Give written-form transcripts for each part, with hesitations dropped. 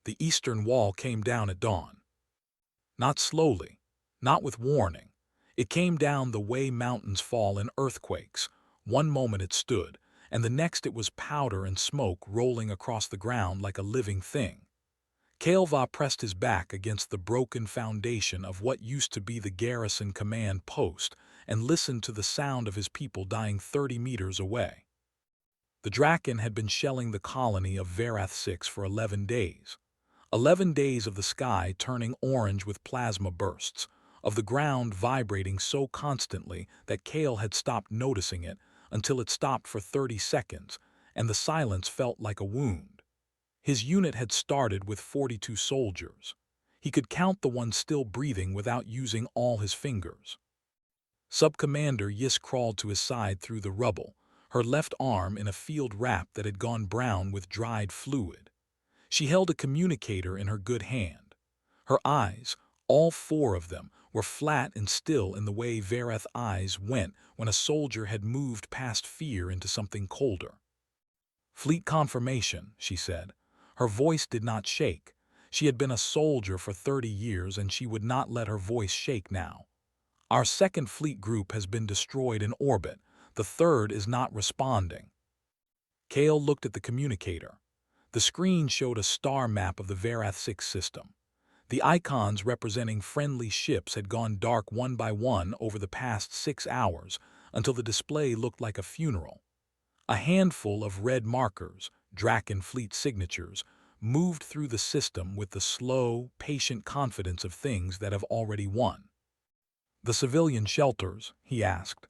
The eastern wall came down at dawn. Not slowly, not with warning. It came down the way mountains fall in earthquakes. One moment it stood, and the next it was powder and smoke rolling across the ground like a living thing. Kael'va pressed his back against the broken foundation of what used to be the garrison command post and listened to the sound of his people dying 30 meters away. The Draken had been shelling the colony of Varath 6 for 11 days. 11 days of the sky turning orange with plasma bursts, of the ground vibrating so constantly that Kael had stopped noticing it until it stopped for 30 seconds, and the silence felt like a wound. His unit had started with 42 soldiers. He could count the ones still breathing without using all his fingers. Sub-Commander Yis crawled to his side through the rubble, her left arm in a field wrap that had gone brown with dried fluid. She held a communicator in her good hand. Her eyes, all 4 of them, were flat and still in the way Varath eyes went when a soldier had moved past fear into something colder. "Fleet confirmation," she said. Her voice did not shake. She had been a soldier for 30 years and she would not let her voice shake now. "Our second fleet group has been destroyed in orbit. The third is not responding." Kael looked at the communicator. The screen showed a star map of the Varath 6 system. The icons representing friendly ships had gone dark one by one over the past 6 hours until the display looked like a funeral. A handful of red markers, Draken fleet signatures, moved through the system with the slow, patient confidence of things that have already won. "The civilian shelters?" he asked.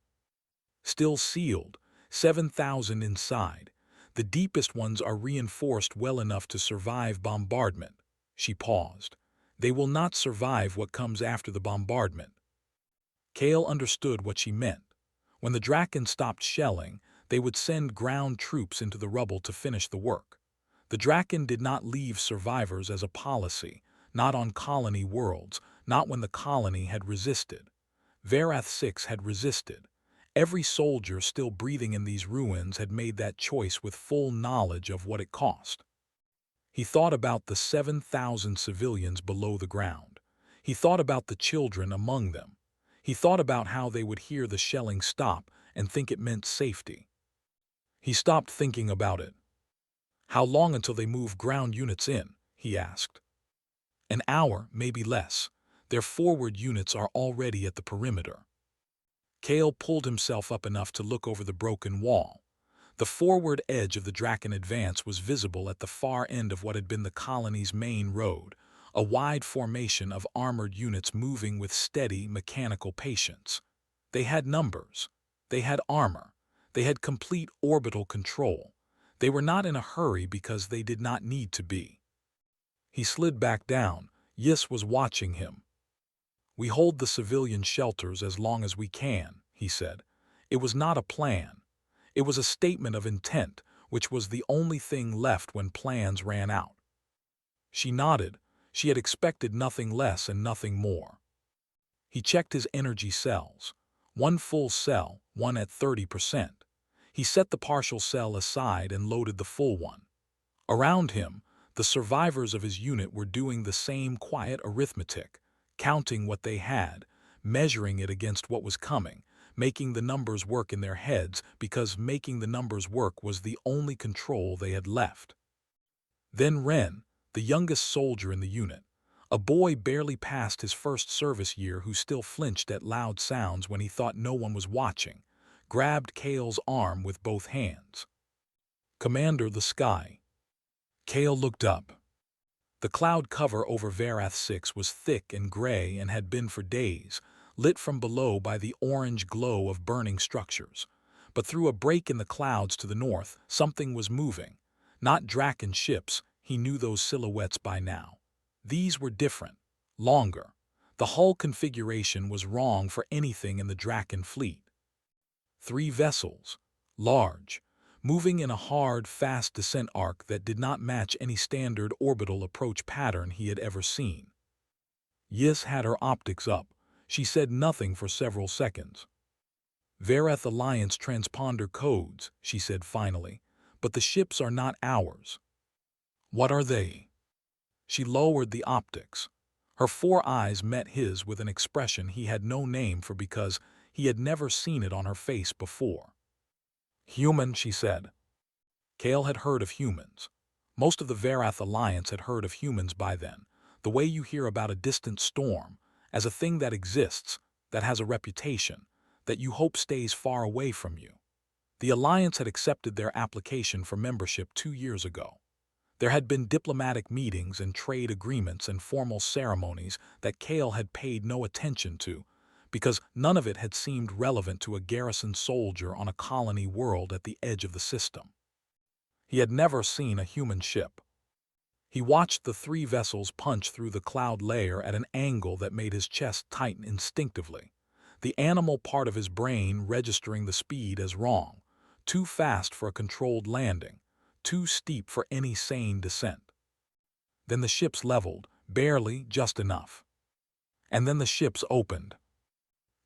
"Still sealed, 7,000 inside. The deepest ones are reinforced well enough to survive bombardment." She paused. "They will not survive what comes after the bombardment." Kael understood what she meant. When the Draken stopped shelling, they would send ground troops into the rubble to finish the work. The Draken did not leave survivors as a policy, not on colony worlds, not when the colony had resisted. Varath 6 had resisted. Every soldier still breathing in these ruins had made that choice with full knowledge of what it cost. He thought about the 7,000 civilians below the ground. He thought about the children among them. He thought about how they would hear the shelling stop and think it meant safety. He stopped thinking about it. "How long until they move ground units in?" he asked. "An hour, maybe less. Their forward units are already at the perimeter." Kael pulled himself up enough to look over the broken wall. The forward edge of the Draken advance was visible at the far end of what had been the colony's main road, a wide formation of armored units moving with steady, mechanical patience. They had numbers. They had armor. They had complete orbital control. They were not in a hurry because they did not need to be. He slid back down. Yis was watching him. "We hold the civilian shelters as long as we can," he said. It was not a plan. It was a statement of intent, which was the only thing left when plans ran out. She nodded. She had expected nothing less and nothing more. He checked his energy cells. One full cell, one at 30%. He set the partial cell aside and loaded the full one. Around him, the survivors of his unit were doing the same quiet arithmetic, counting what they had, measuring it against what was coming, making the numbers work in their heads because making the numbers work was the only control they had left. Then Ren, the youngest soldier in the unit, a boy barely past his first service year who still flinched at loud sounds when he thought no one was watching, grabbed Kael's arm with both hands. "Commander, the sky." Kael looked up. The cloud cover over Varath 6 was thick and gray and had been for days, lit from below by the orange glow of burning structures. But through a break in the clouds to the north, something was moving. Not Draken ships, he knew those silhouettes by now. These were different, longer. The hull configuration was wrong for anything in the Draken fleet. 3 vessels, large, moving in a hard, fast descent arc that did not match any standard orbital approach pattern he had ever seen. Yis had her optics up. She said nothing for several seconds. "Varath Alliance transponder codes," she said finally, "but the ships are not ours." "What are they?" She lowered the optics. Her 4 eyes met his with an expression he had no name for because he had never seen it on her face before. "Human," she said. Kale had heard of humans. Most of the Varath Alliance had heard of humans by then, the way you hear about a distant storm, as a thing that exists, that has a reputation, that you hope stays far away from you. The Alliance had accepted their application for membership 2 years ago. There had been diplomatic meetings and trade agreements and formal ceremonies that Kale had paid no attention to, because none of it had seemed relevant to a garrison soldier on a colony world at the edge of the system. He had never seen a human ship. He watched the 3 vessels punch through the cloud layer at an angle that made his chest tighten instinctively, the animal part of his brain registering the speed as wrong, too fast for a controlled landing, too steep for any sane descent. Then the ships leveled, barely, just enough. And then the ships opened.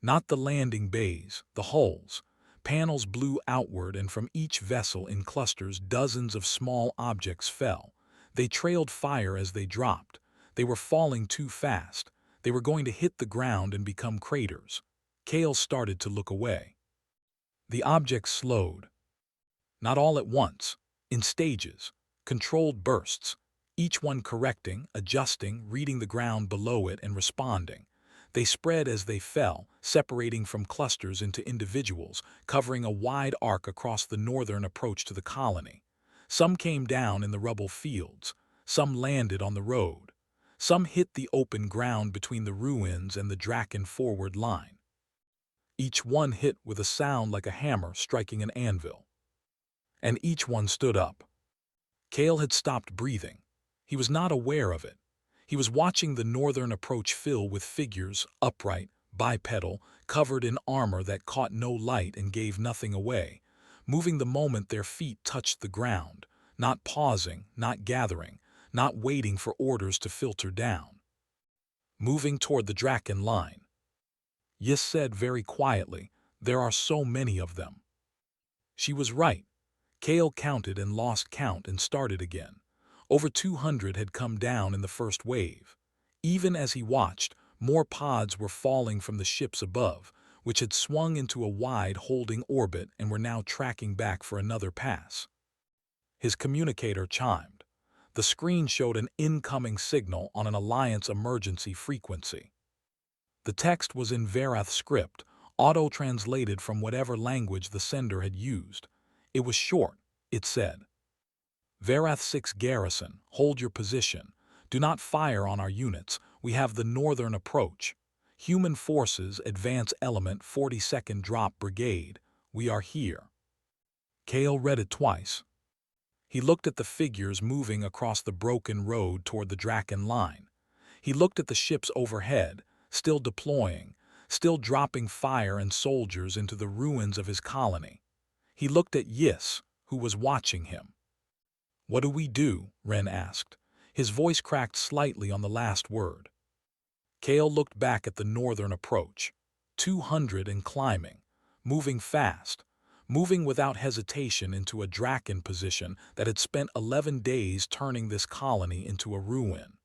Not the landing bays, the hulls. Panels blew outward, and from each vessel in clusters dozens of small objects fell. They trailed fire as they dropped. They were falling too fast. They were going to hit the ground and become craters. Kale started to look away. The objects slowed. Not all at once, in stages, controlled bursts, each one correcting, adjusting, reading the ground below it and responding. They spread as they fell, separating from clusters into individuals, covering a wide arc across the northern approach to the colony. Some came down in the rubble fields, some landed on the road, some hit the open ground between the ruins and the Draken forward line. Each one hit with a sound like a hammer striking an anvil. And each one stood up. Kale had stopped breathing. He was not aware of it. He was watching the northern approach fill with figures, upright, bipedal, covered in armor that caught no light and gave nothing away, moving the moment their feet touched the ground, not pausing, not gathering, not waiting for orders to filter down. Moving toward the Draken line. Yis said very quietly, "There are so many of them." She was right. Kale counted and lost count and started again. Over 200 had come down in the first wave. Even as he watched, more pods were falling from the ships above, which had swung into a wide holding orbit and were now tracking back for another pass. His communicator chimed. The screen showed an incoming signal on an Alliance emergency frequency. The text was in Varath script, auto-translated from whatever language the sender had used. It was short. It said, "Varath 6 Garrison, hold your position. Do not fire on our units. We have the northern approach. Human Forces Advance Element 42nd Drop Brigade. We are here." Kale read it twice. He looked at the figures moving across the broken road toward the Draken line. He looked at the ships overhead, still deploying, still dropping fire and soldiers into the ruins of his colony. He looked at Yis, who was watching him. "What do we do?" Ren asked. His voice cracked slightly on the last word. Kale looked back at the northern approach. 200 and climbing, moving fast, moving without hesitation into a Draken position that had spent 11 days turning this colony into a ruin.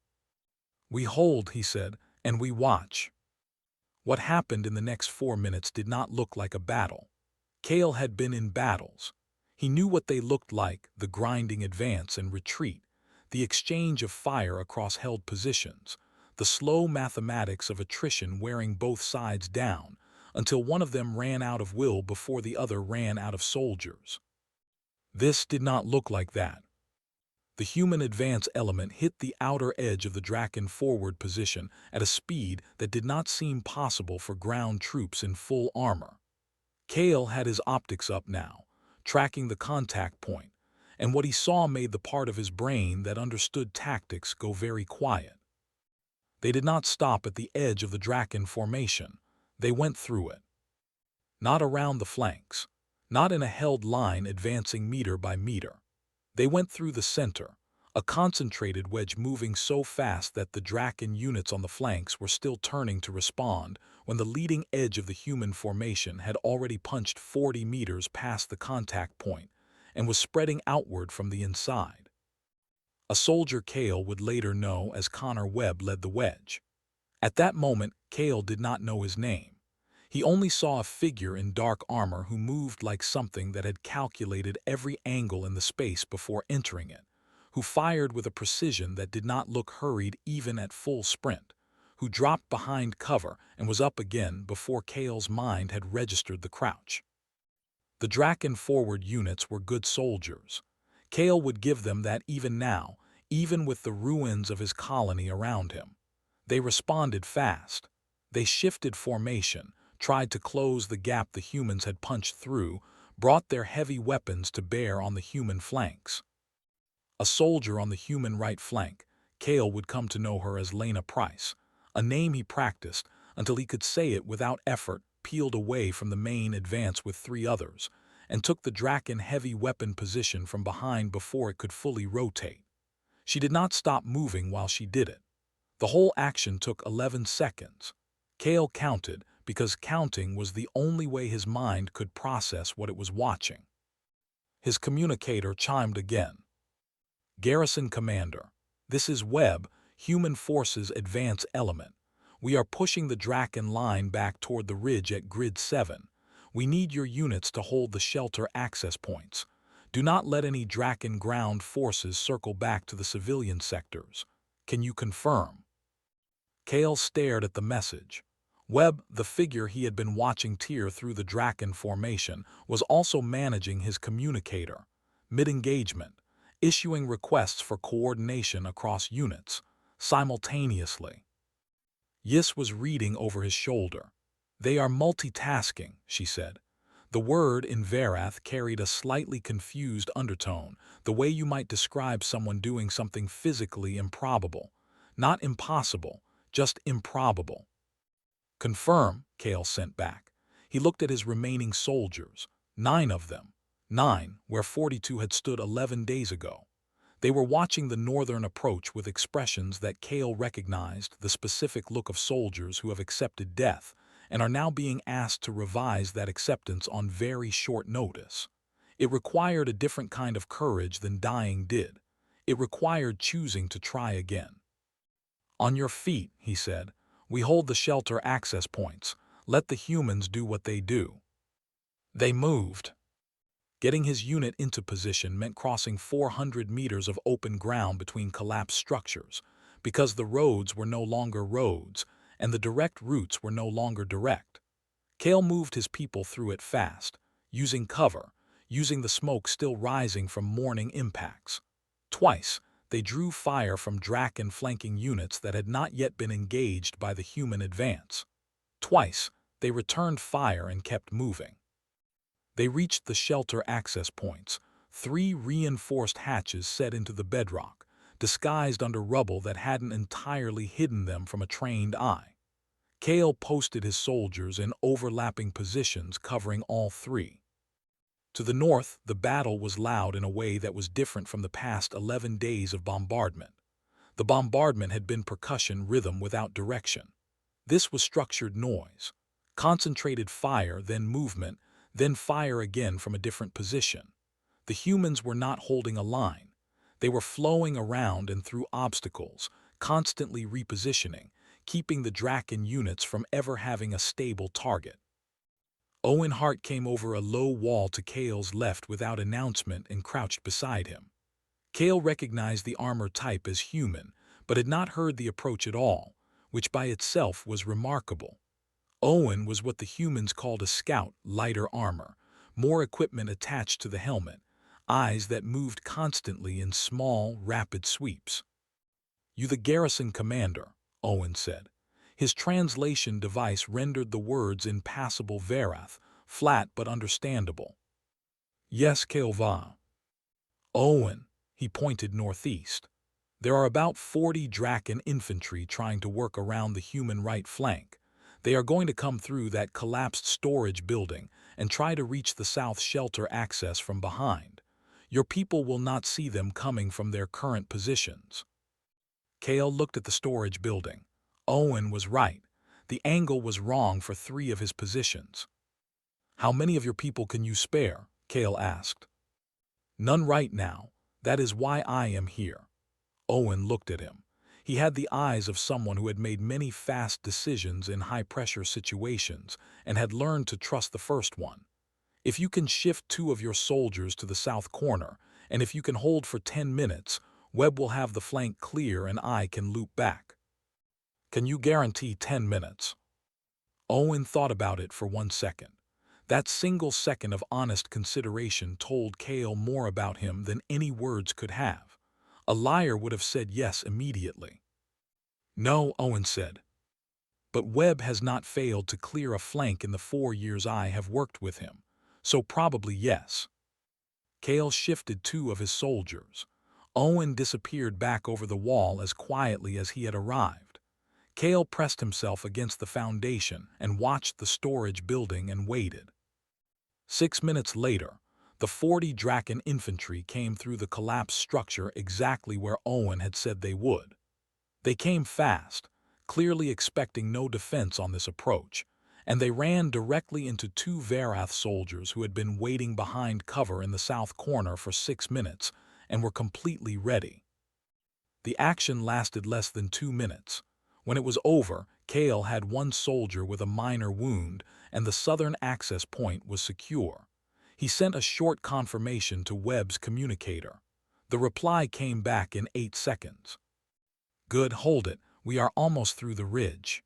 "We hold," he said, "and we watch." What happened in the next 4 minutes did not look like a battle. Kale had been in battles. He knew what they looked like, the grinding advance and retreat, the exchange of fire across held positions, the slow mathematics of attrition wearing both sides down, until one of them ran out of will before the other ran out of soldiers. This did not look like that. The human advance element hit the outer edge of the Draken forward position at a speed that did not seem possible for ground troops in full armor. Kale had his optics up now, tracking the contact point, and what he saw made the part of his brain that understood tactics go very quiet. They did not stop at the edge of the Draken formation. They went through it. Not around the flanks, not in a held line advancing meter by meter. They went through the center, a concentrated wedge moving so fast that the Draken units on the flanks were still turning to respond when the leading edge of the human formation had already punched 40 meters past the contact point and was spreading outward from the inside. A soldier Cale would later know as Connor Webb led the wedge. At that moment, Cale did not know his name. He only saw a figure in dark armor who moved like something that had calculated every angle in the space before entering it, who fired with a precision that did not look hurried even at full sprint, who dropped behind cover and was up again before Cale's mind had registered the crouch. The Draken forward units were good soldiers. Cale would give them that even now, even with the ruins of his colony around him. They responded fast. They shifted formation, tried to close the gap the humans had punched through, brought their heavy weapons to bear on the human flanks. A soldier on the human right flank, Cale would come to know her as Lena Price, a name he practiced until he could say it without effort, peeled away from the main advance with 3 others, and took the Draken heavy weapon position from behind before it could fully rotate. She did not stop moving while she did it. The whole action took 11 seconds. Cale counted because counting was the only way his mind could process what it was watching. His communicator chimed again. "Garrison Commander, this is Webb, Human Forces Advance Element. We are pushing the Draken line back toward the ridge at Grid 7. We need your units to hold the shelter access points. Do not let any Draken ground forces circle back to the civilian sectors. Can you confirm?" Cale stared at the message. Webb, the figure he had been watching tear through the Draken formation, was also managing his communicator, mid-engagement, issuing requests for coordination across units, simultaneously. Yis was reading over his shoulder. "They are multitasking," she said. The word in Verath carried a slightly confused undertone, the way you might describe someone doing something physically improbable. Not impossible, just improbable. "Confirm," Cale sent back. He looked at his remaining soldiers, 9 of them. 9, where 42 had stood 11 days ago. They were watching the northern approach with expressions that Cale recognized, the specific look of soldiers who have accepted death and are now being asked to revise that acceptance on very short notice. It required a different kind of courage than dying did. It required choosing to try again. "On your feet," he said. "We hold the shelter access points. Let the humans do what they do." They moved. Getting his unit into position meant crossing 400 meters of open ground between collapsed structures, because the roads were no longer roads, and the direct routes were no longer direct. Cale moved his people through it fast, using cover, using the smoke still rising from morning impacts. Twice, they drew fire from Draken flanking units that had not yet been engaged by the human advance. Twice, they returned fire and kept moving. They reached the shelter access points, 3 reinforced hatches set into the bedrock, disguised under rubble that hadn't entirely hidden them from a trained eye. Cale posted his soldiers in overlapping positions covering all 3. To the north, the battle was loud in a way that was different from the past 11 days of bombardment. The bombardment had been percussion rhythm without direction. This was structured noise. Concentrated fire, then movement, then fire again from a different position. The humans were not holding a line. They were flowing around and through obstacles, constantly repositioning, keeping the Draken units from ever having a stable target. Owen Hart came over a low wall to Cale's left without announcement and crouched beside him. Cale recognized the armor type as human, but had not heard the approach at all, which by itself was remarkable. Owen was what the humans called a scout, lighter armor, more equipment attached to the helmet, eyes that moved constantly in small, rapid sweeps. "You the garrison commander," Owen said. His translation device rendered the words in passable Verath, flat but understandable. "Yes, Cale va." "Owen," he pointed northeast. "There are about 40 Draken infantry trying to work around the human right flank. They are going to come through that collapsed storage building and try to reach the south shelter access from behind. Your people will not see them coming from their current positions." Cale looked at the storage building. Owen was right. The angle was wrong for 3 of his positions. "How many of your people can you spare?" Cale asked. "None right now. That is why I am here." Owen looked at him. He had the eyes of someone who had made many fast decisions in high-pressure situations and had learned to trust the first one. If you can shift 2 of your soldiers to the south corner, and if you can hold for 10 minutes, Webb will have the flank clear and I can loop back. Can you guarantee 10 minutes? Owen thought about it for 1 second. That single second of honest consideration told Cale more about him than any words could have. A liar would have said yes immediately. No, Owen said. But Webb has not failed to clear a flank in the 4 years I have worked with him, so probably yes. Cale shifted 2 of his soldiers. Owen disappeared back over the wall as quietly as he had arrived. Cale pressed himself against the foundation and watched the storage building and waited. 6 minutes later, the 40 Draken infantry came through the collapsed structure exactly where Owen had said they would. They came fast, clearly expecting no defense on this approach, and they ran directly into 2 Varath soldiers who had been waiting behind cover in the south corner for 6 minutes and were completely ready. The action lasted less than 2 minutes. When it was over, Cale had 1 soldier with a minor wound and the southern access point was secure. He sent a short confirmation to Webb's communicator. The reply came back in 8 seconds. Good, hold it, we are almost through the ridge.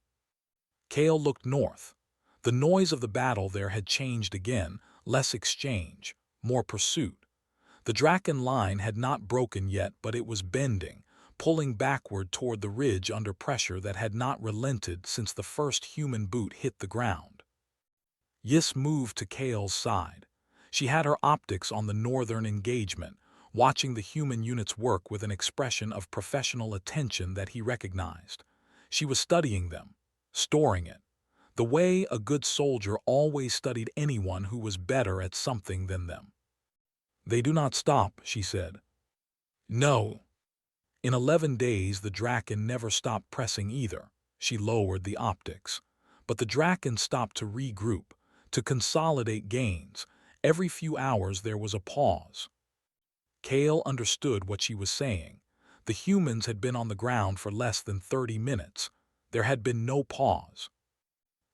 Cale looked north. The noise of the battle there had changed again, less exchange, more pursuit. The Draken line had not broken yet, but it was bending, pulling backward toward the ridge under pressure that had not relented since the first human boot hit the ground. Yiss moved to Cale's side. She had her optics on the northern engagement, watching the human units work with an expression of professional attention that he recognized. She was studying them, storing it, the way a good soldier always studied anyone who was better at something than them. They do not stop, she said. No. In 11 days the Draken never stopped pressing either. She lowered the optics. But the Draken stopped to regroup, to consolidate gains. Every few hours there was a pause. Cale understood what she was saying. The humans had been on the ground for less than 30 minutes. There had been no pause.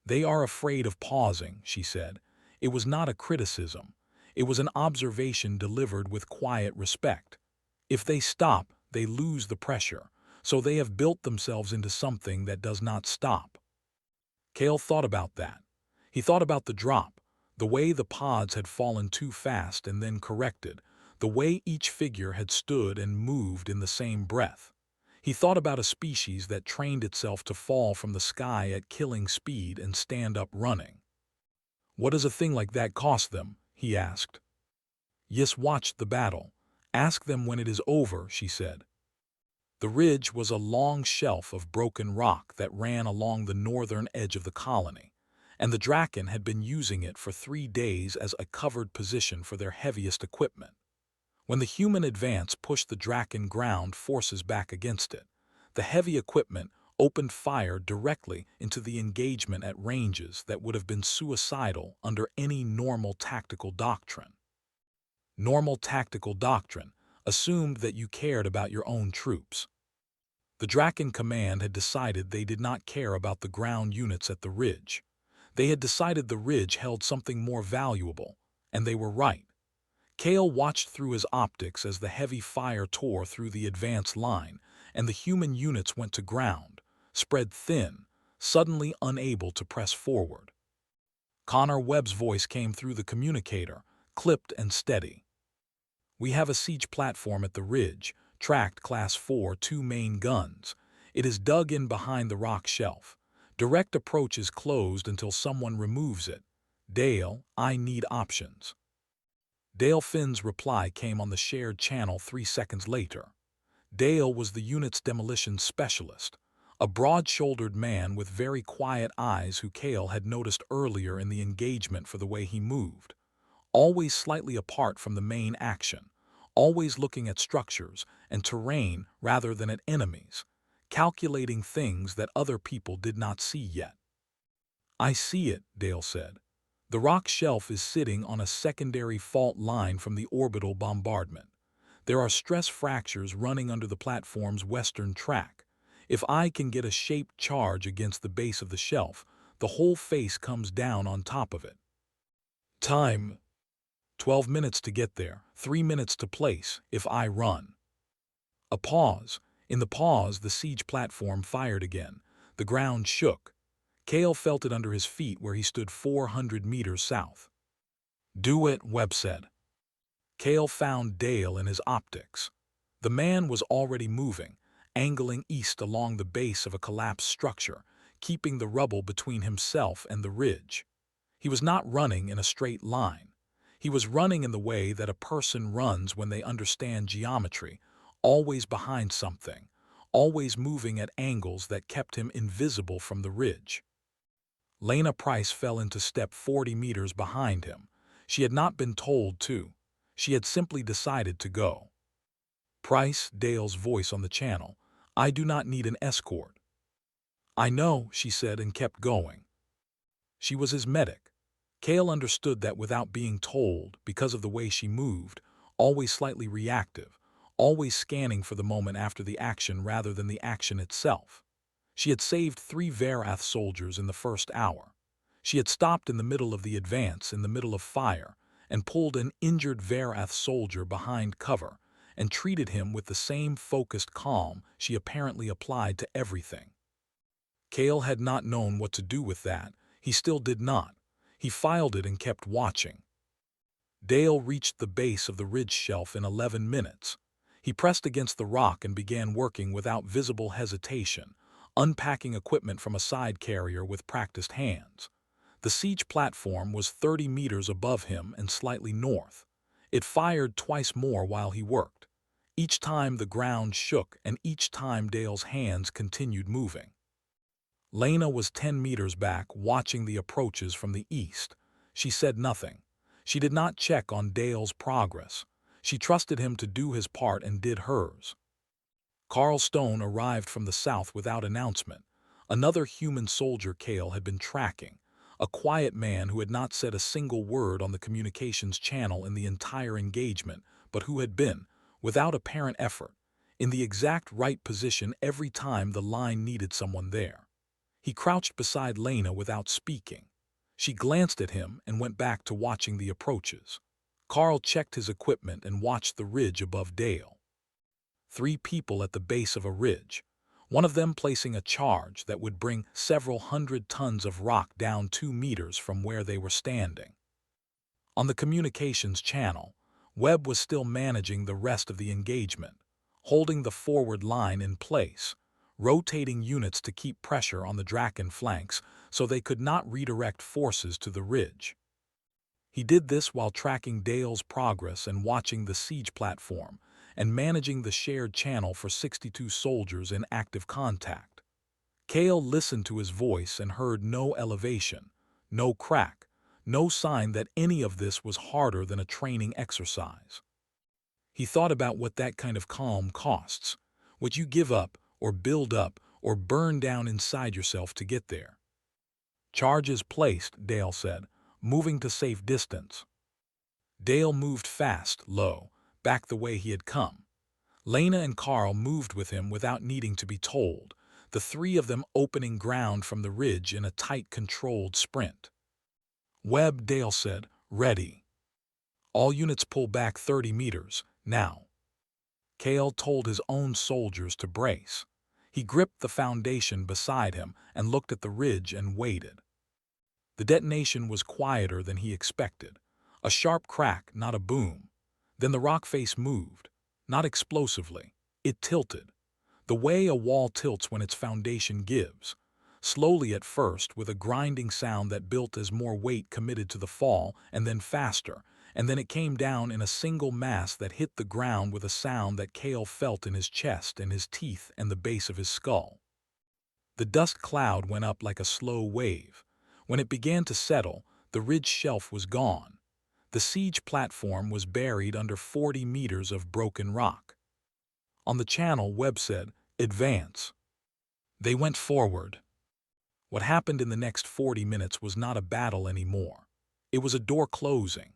They are afraid of pausing, she said. It was not a criticism. It was an observation delivered with quiet respect. If they stop, they lose the pressure, so they have built themselves into something that does not stop. Cale thought about that. He thought about the drop, the way the pods had fallen too fast and then corrected, the way each figure had stood and moved in the same breath. He thought about a species that trained itself to fall from the sky at killing speed and stand up running. What does a thing like that cost them? He asked. Yiss watched the battle. Ask them when it is over, she said. The ridge was a long shelf of broken rock that ran along the northern edge of the colony, and the Draken had been using it for 3 days as a covered position for their heaviest equipment. When the human advance pushed the Draken ground forces back against it, the heavy equipment opened fire directly into the engagement at ranges that would have been suicidal under any normal tactical doctrine. Normal tactical doctrine assumed that you cared about your own troops. The Draken command had decided they did not care about the ground units at the ridge. They had decided the ridge held something more valuable, and they were right. Cale watched through his optics as the heavy fire tore through the advance line, and the human units went to ground, spread thin, suddenly unable to press forward. Connor Webb's voice came through the communicator, clipped and steady. We have a siege platform at the ridge, tracked Class 4, 2 main guns. It is dug in behind the rock shelf. Direct approach is closed until someone removes it. Dale, I need options. Dale Finn's reply came on the shared channel 3 seconds later. Dale was the unit's demolition specialist, a broad-shouldered man with very quiet eyes who Cale had noticed earlier in the engagement for the way he moved. Always slightly apart from the main action, always looking at structures and terrain rather than at enemies, calculating things that other people did not see yet. I see it, Dale said. The rock shelf is sitting on a secondary fault line from the orbital bombardment. There are stress fractures running under the platform's western track. If I can get a shaped charge against the base of the shelf, the whole face comes down on top of it. Time: 12 minutes to get there, 3 minutes to place, if I run. A pause. In the pause, the siege platform fired again. The ground shook. Cale felt it under his feet where he stood 400 meters south. "Do it," Webb said. Cale found Dale in his optics. The man was already moving, angling east along the base of a collapsed structure, keeping the rubble between himself and the ridge. He was not running in a straight line. He was running in the way that a person runs when they understand geometry, always behind something, always moving at angles that kept him invisible from the ridge. Lena Price fell into step 40 meters behind him. She had not been told to. She had simply decided to go. "Price," Dale's voice on the channel, "I do not need an escort." "I know," she said and kept going. She was his medic. Cale understood that without being told, because of the way she moved, always slightly reactive, always scanning for the moment after the action rather than the action itself. She had saved 3 Varath soldiers in the first hour. She had stopped in the middle of the advance, in the middle of fire, and pulled an injured Varath soldier behind cover and treated him with the same focused calm she apparently applied to everything. Cale had not known what to do with that. He still did not. He filed it and kept watching. Dale reached the base of the ridge shelf in 11 minutes. He pressed against the rock and began working without visible hesitation, unpacking equipment from a side carrier with practiced hands. The siege platform was 30 meters above him and slightly north. It fired twice more while he worked. Each time the ground shook and each time Dale's hands continued moving. Lena was 10 meters back, watching the approaches from the east. She said nothing. She did not check on Dale's progress. She trusted him to do his part and did hers. Carl Stone arrived from the south without announcement. Another human soldier Cale had been tracking. A quiet man who had not said a single word on the communications channel in the entire engagement, but who had been, without apparent effort, in the exact right position every time the line needed someone there. He crouched beside Lena without speaking. She glanced at him and went back to watching the approaches. Carl checked his equipment and watched the ridge above Dale. 3 people at the base of a ridge, one of them placing a charge that would bring several hundred tons of rock down 2 meters from where they were standing. On the communications channel, Webb was still managing the rest of the engagement, holding the forward line in place, rotating units to keep pressure on the Draken flanks so they could not redirect forces to the ridge. He did this while tracking Dale's progress and watching the siege platform and managing the shared channel for 62 soldiers in active contact. Cale listened to his voice and heard no elevation, no crack, no sign that any of this was harder than a training exercise. He thought about what that kind of calm costs, what you give up or build up or burn down inside yourself to get there. "Charges placed," Dale said, moving to safe distance. Dale moved fast, low, back the way he had come. Lena and Carl moved with him without needing to be told, the 3 of them opening ground from the ridge in a tight, controlled sprint. "Webb," Dale said, "ready. All units pull back 30 meters, now." Cale told his own soldiers to brace. He gripped the foundation beside him and looked at the ridge and waited. The detonation was quieter than he expected. A sharp crack, not a boom. Then the rock face moved. Not explosively. It tilted. The way a wall tilts when its foundation gives. Slowly at first, with a grinding sound that built as more weight committed to the fall, and then faster, and then it came down in a single mass that hit the ground with a sound that Cale felt in his chest and his teeth and the base of his skull. The dust cloud went up like a slow wave. When it began to settle, the ridge shelf was gone. The siege platform was buried under 40 meters of broken rock. On the channel, Webb said, "Advance." They went forward. What happened in the next 40 minutes was not a battle anymore. It was a door closing.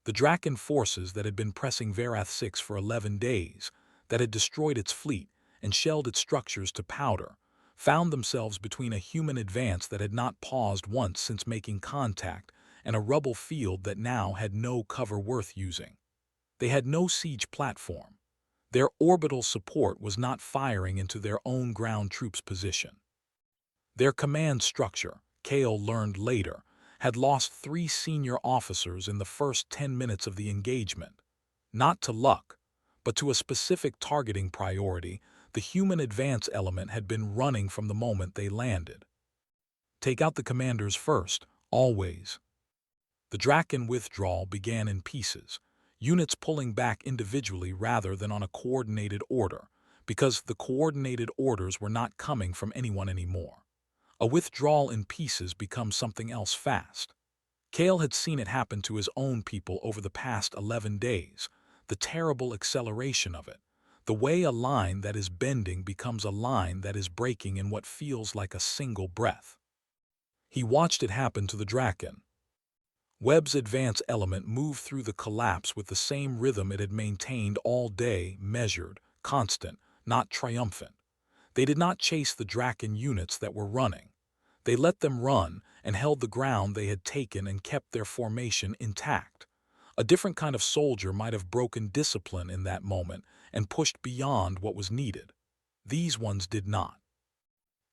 The Draken forces that had been pressing Verath 6 for 11 days, that had destroyed its fleet and shelled its structures to powder, found themselves between a human advance that had not paused once since making contact and a rubble field that now had no cover worth using. They had no siege platform. Their orbital support was not firing into their own ground troops' position. Their command structure, Kale learned later, had lost 3 senior officers in the first 10 minutes of the engagement. Not to luck, but to a specific targeting priority. The human advance element had been running from the moment they landed. Take out the commanders first, always. The Draken withdrawal began in pieces, units pulling back individually rather than on a coordinated order, because the coordinated orders were not coming from anyone anymore. A withdrawal in pieces becomes something else fast. Kale had seen it happen to his own people over the past 11 days, the terrible acceleration of it, the way a line that is bending becomes a line that is breaking in what feels like a single breath. He watched it happen to the Draken. Webb's advance element moved through the collapse with the same rhythm it had maintained all day, measured, constant, not triumphant. They did not chase the Draken units that were running. They let them run and held the ground they had taken and kept their formation intact. A different kind of soldier might have broken discipline in that moment and pushed beyond what was needed. These ones did not.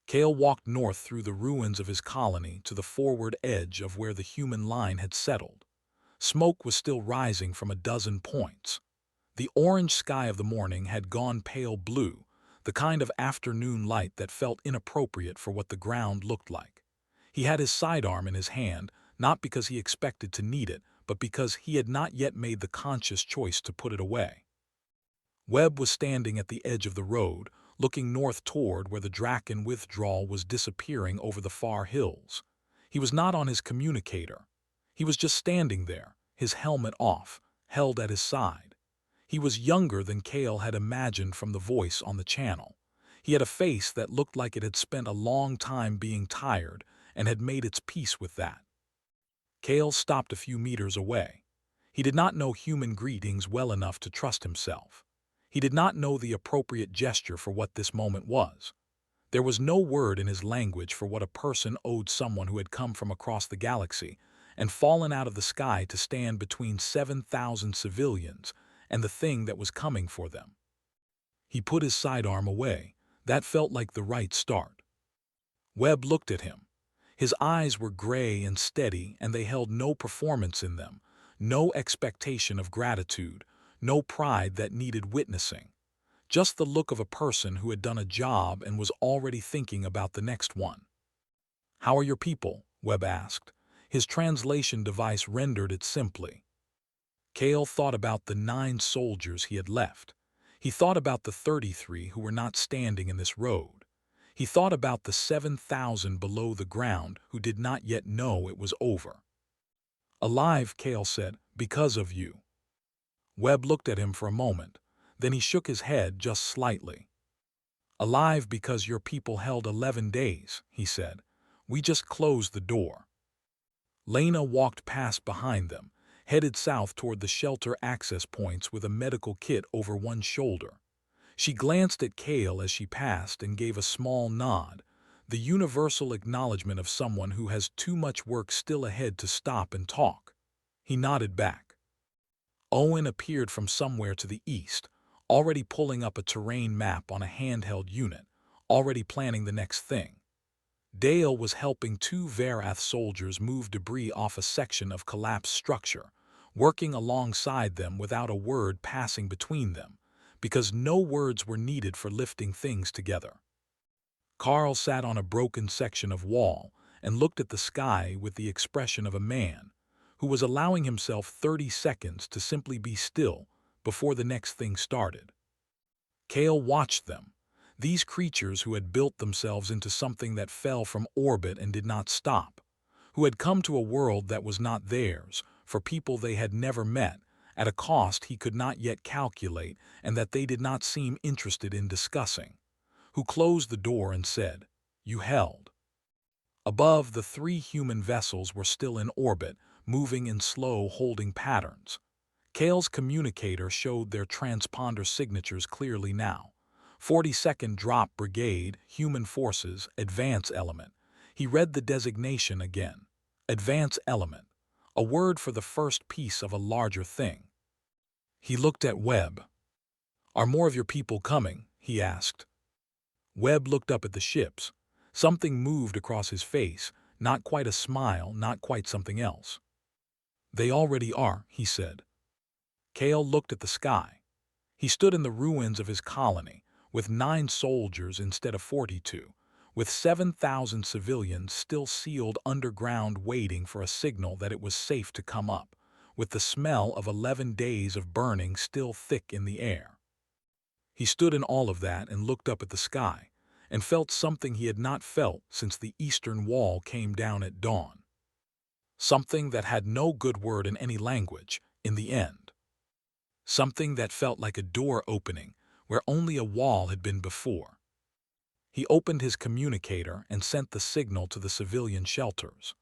Kale walked north through the ruins of his colony to the forward edge of where the human line had settled. Smoke was still rising from a dozen points. The orange sky of the morning had gone pale blue, the kind of afternoon light that felt inappropriate for what the ground looked like. He had his sidearm in his hand, not because he expected to need it, but because he had not yet made the conscious choice to put it away. Webb was standing at the edge of the road, looking north toward where the Draken withdrawal was disappearing over the far hills. He was not on his communicator. He was just standing there, his helmet off, held at his side. He was younger than Kale had imagined from the voice on the channel. He had a face that looked like it had spent a long time being tired and had made its peace with that. Kale stopped a few meters away. He did not know human greetings well enough to trust himself. He did not know the appropriate gesture for what this moment was. There was no word in his language for what a person owed someone who had come from across the galaxy and fallen out of the sky to stand between 7,000 civilians and the thing that was coming for them. He put his sidearm away. That felt like the right start. Webb looked at him. His eyes were gray and steady, and they held no performance in them, no expectation of gratitude, no pride that needed witnessing. Just the look of a person who had done a job and was already thinking about the next one. "How are your people?" Webb asked. His translation device rendered it simply. Kale thought about the 9 soldiers he had left. He thought about the 33 who were not standing in this road. He thought about the 7,000 below the ground who did not yet know it was over. "Alive," Kale said, "because of you." Webb looked at him for a moment. Then he shook his head just slightly. "Alive because your people held 11 days," he said. "We just closed the door." Lena walked past behind them, headed south toward the shelter access points with a medical kit over one shoulder. She glanced at Kale as she passed and gave a small nod, the universal acknowledgement of someone who has too much work still ahead to stop and talk. He nodded back. Owen appeared from somewhere to the east, already pulling up a terrain map on a handheld unit, already planning the next thing. Dale was helping 2 Verath soldiers move debris off a section of collapsed structure, working alongside them without a word passing between them, because no words were needed for lifting things together. Carl sat on a broken section of wall and looked at the sky with the expression of a man who was allowing himself 30 seconds to simply be still before the next thing started. Kale watched them, these creatures who had built themselves into something that fell from orbit and did not stop, who had come to a world that was not theirs, for people they had never met, at a cost he could not yet calculate and that they did not seem interested in discussing, who closed the door and said, "You held." Above, the 3 human vessels were still in orbit, moving in slow, holding patterns. Kale's communicator showed their transponder signatures clearly now. 42nd Drop Brigade, Human Forces, Advance Element. He read the designation again. Advance Element. A word for the first piece of a larger thing. He looked at Webb. "Are more of your people coming?" he asked. Webb looked up at the ships. Something moved across his face, not quite a smile, not quite something else. "They already are," he said. Kale looked at the sky. He stood in the ruins of his colony, with 9 soldiers instead of 42, with 7,000 civilians still sealed underground waiting for a signal that it was safe to come up, with the smell of 11 days of burning still thick in the air. He stood in all of that and looked up at the sky, and felt something he had not felt since the eastern wall came down at dawn. Something that had no good word in any language, in the end. Something that felt like a door opening where only a wall had been before. He opened his communicator and sent the signal to the civilian shelters.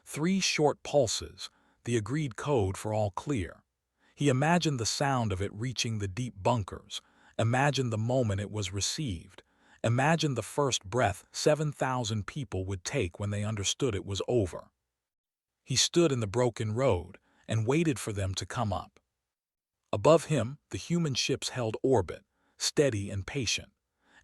3 short pulses, the agreed code for all clear. He imagined the sound of it reaching the deep bunkers, imagined the moment it was received, imagined the first breath 7,000 people would take when they understood it was over. He stood in the broken road and waited for them to come up. Above him, the human ships held orbit, steady and patient,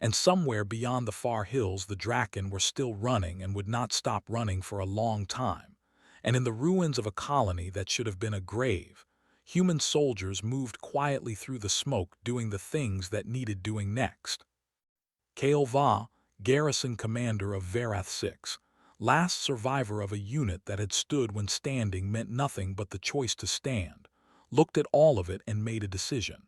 and somewhere beyond the far hills the Draken were still running and would not stop running for a long time, and in the ruins of a colony that should have been a grave, human soldiers moved quietly through the smoke doing the things that needed doing next. Kale Va, garrison commander of Verath 6, last survivor of a unit that had stood when standing meant nothing but the choice to stand, looked at all of it and made a decision.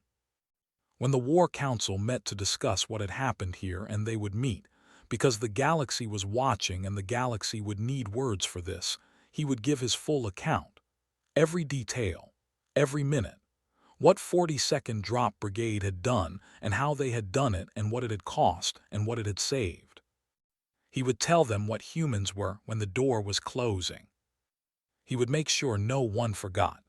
When the War Council met to discuss what had happened here and they would meet, because the galaxy was watching and the galaxy would need words for this, he would give his full account. Every detail, every minute. What 42nd Drop Brigade had done and how they had done it and what it had cost and what it had saved. He would tell them what humans were when the door was closing. He would make sure no one forgot.